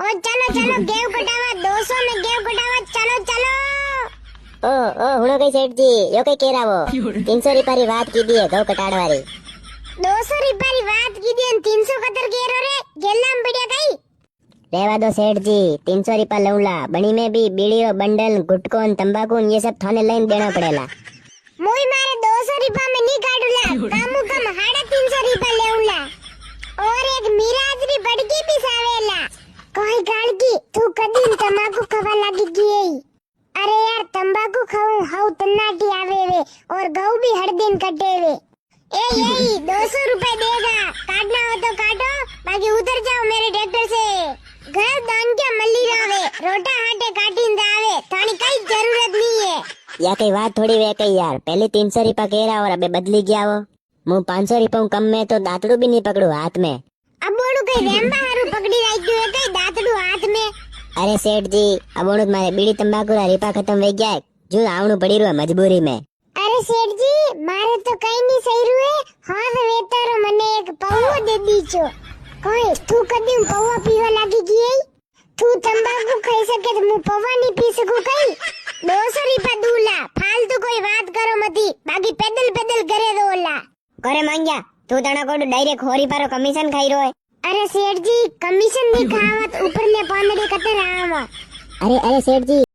ओ चलो चलो गेव कटावा 200 में गेव कटावा चलो चलो। ओ हुणो कई सेठ जी यो कई केरावो 300 રૂપિયાની વાત કીધી હે ઘઉં કટાડવાની 200 રૂપિયાની વાત કીધી અને 300 કતર કેરો રે ગેલામ પડ્યા કઈ રહેવા दो सेठ जी 300 રૂપિયા લઉંલા बनी में भी बीड़ी और बंडल गुटको और तंबाकू ये सब थाने लाइन देना पड़ेला। मोई मारे 200 रुपया में नहीं काटूला कामू कम 350 रुपया लेऊला और एक मिराजरी बड़की भी सावेला कोई गाड़की तू कदीम तंबाकू खावा लागी गई। अरे यार तंबाकू खाऊं हाउ तन्नाटी आवे वे और गऊ भी हर दिन कटे वे। ए यही 200 रुपए देगा काटना हो तो काटो बाकी उतर जाओ मेरे ट्रैक्टर से। घर दान क्या मल्ली रावे रोटा हाटे काटीन दावे थानी कई जरूरत नहीं है। या कई बात थोड़ी वे कई यार पहले 300 રૂપિયા केरा और अबे बदली गया वो मु 500 રૂપિયા कम में तो दातड़ू भी नहीं पकड़ू हाथ में। अब बोलू कई रेंबा हारू पकड़ी राख्યું है कई दातड़ू हाथ में। अरे सेठ जी अब बोलू मारे बीड़ी तंबाकू रा રીપા खत्म वे गया जो आवणू पड़ी रहो मजबूरी में। अरे सेठ जी मारे तो कई नहीं सही रुए हाथ वेतारो मने एक पौवा दे दीचो कोई तू कदीम पौवा पीवा लागी गई तू तंबाकू खाई सके तो मु पौवा नहीं पी सकू कई 200 रुपया दूला फालतू कोई बात करो मती बाकी पैदल पैदल करे दोला करे मांग्या तू तणा कोड डायरेक्ट होरी पारो कमीशन खाई रो है। अरे सेठ जी कमीशन नहीं खावत ऊपर ले पानडे कते रावा। अरे सेठ जी